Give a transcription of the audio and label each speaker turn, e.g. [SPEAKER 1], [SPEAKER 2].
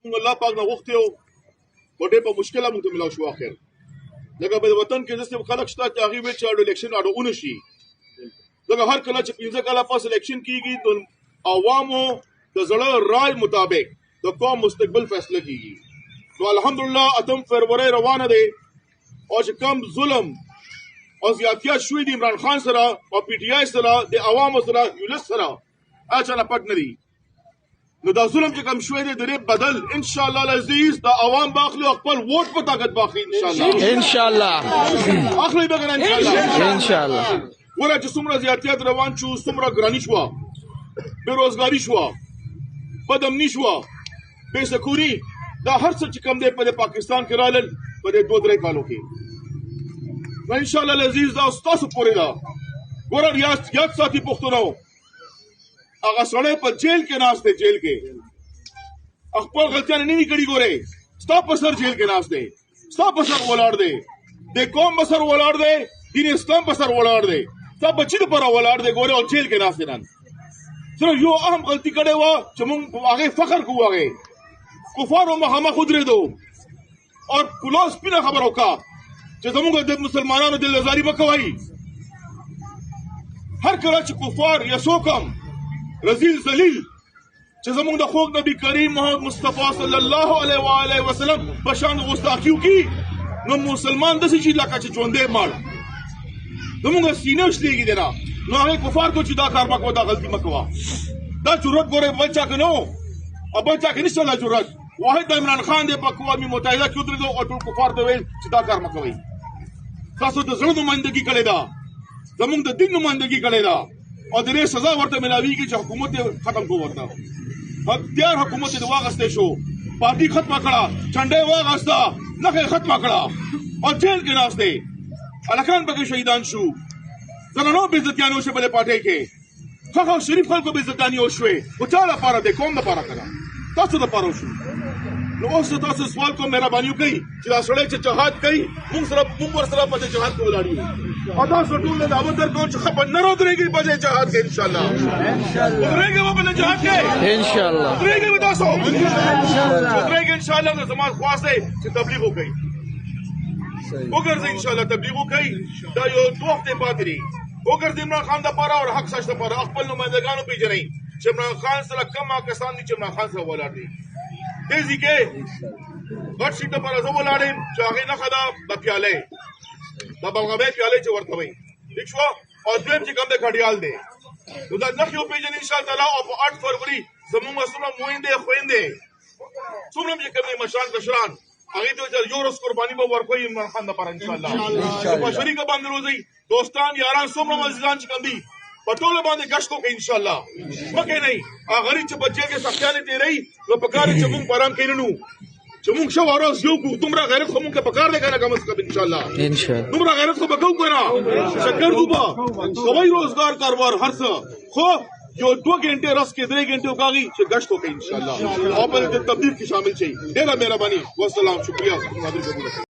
[SPEAKER 1] الله پاک نه وخت یو وړې په مشکله مونږ ته ملاو شو اخر لکه په وطن کې داسې خلک شته چې هغه وی چې الیکشن اډونه شي لکه هر کله چې 15 کاله پاس الیکشن کیږي د عوامو د زړه رائے مطابق د قوم مستقبل فیصله کیږي نو الحمدلله اتم فروری روانه دی او چې کم ظلم او زیاتیات شوې دي عمران خان سره او پی ټی آی سره د عوامو سره یولس سره اچانه پټ نه دي نو دا ظلم چې کم شوی دی د دې بدل ان شاء الله العزیز د عوام باخلي او خپل ووټ په طاقت باخلي ان شاء الله اخلي به ان شاء الله ورته چې څومره زیاتیات روان شو څومره ګرانی شو بیروزګاری شو بدامني شو بے سکونی دا هر څه چې کم دی په پاکستان کې رالل په دې 2-3 کالو کې ان شاء الله العزیز دا تاسو پورې دا ګور یاد ساتي پښتنو هغه سړی په جیل کې ناست دی جیل کې خپل غلطیان نه کړي ګوره ستا په سر جیل کې ناست دی ستا په سر ولاړ دی د قوم په سر ولاړ دی دین اسلام په سر ولاړ دی ستا بچی د پر ولاړ دی ګوره او جیل کې ناست دی نن سره یو اهم غلطي کړې و چې موږ هغه فخر کوو هغه کفارو مخامخ ودرېدو او کلاس پینا خبر وکړه چې زموږ د مسلمانانو دل لزاري مکوي هر کله چې کفار یا سوکم رزیل ذلیل چې زموږ د خوږ نبی کریم محمد مصطفی صلی الله علیه و آله وسلم په شان غوستاخیو کی نو مسلمان د څه لکه چې ژوندې مړ زموږ سینې شلېږي دی نو هغه کفار کو چې دا کار مکو دا غلطي مکوا دا جرأت ګوره بل چا کنو او بل چا کې نشته لا جرأت واحد د عمران خان د اقوام متحده کې ودرېدو او ټول کفار ته ویل چې دا کار مکوئ تاسو د زړه نمائندګي کړې ده زموږ د دین نمائندګي کړې ده او د دې سزا ورته ملاويږي چې حکومت ختم کو ورته اختیار حکومت د واغسته شو پارټي ختمه کړه چنډه واغسته نه ختمه کړه او جیل کې ناشته الکان پکې شهیدان شو زنانو به عزتيانو شه بل پټه کې خو شریف خلکو به عزتيانو شوي او چا لپاره د قوم لپاره کړه تاسو د پاره شو نو اوس تاسو سوال کوم مهرباني کوي چې دا سړی چې جهاد کوي موږ ور سره په جهاد کې ولاړ یو او تاسو ټول د امر درکو چې خبر نه راځي په جهاد کې ان شاء الله درېږي په جهاد کې ان شاء الله درېږي تاسو درېږي ان شاء الله زموږ خواسته چې تبلیغ وکړي وګرځي ان شاء الله تبلیغ وکړي دا یو وخت پاتې دی وګرځي عمران خان د پاره او حق ساشته پاره خپل نمائندګانو پیژنئ چې عمران خان سره کومه کسان دي چې عمران خان سره ولاړ دي دې کې غټ شي د پاره زو ولاړم چې هغه نه خدا د پیاله د بلغمه پیاله چې ورته وي ٹھیک شو او دویم چې کوم د کډیال دی نو دا نه یو پیژن ان شاء الله تعالی او 8 فروری زموږ مسله موینده خوينده څومره چې کوم مشران کشران هغه ته یو ورځ قرباني به ورکوي عمران خان لپاره ان شاء الله په شریکه باندې روزي دوستان یاران څومره عزیزان چې کوم دي په ټول باندې گشت کوي ان شاء الله مکه نه هغه چې بچي کې سختیانه تیری نو په کار چې موږ پرام کینو چې موږ شو ورځ یو کو تمره غیرت خو موږ په کار لګا کم از کم ان شاء الله تمره غیرت خو بګو کنه شکر دوبا کوي روزګار کاروبار هر څه خو یو 2 غنټه رس کې 3 غنټه وکاږي چې گشت کوي ان شاء الله او په تبلیغ کې شامل شي ډیره مهرباني والسلام شکریہ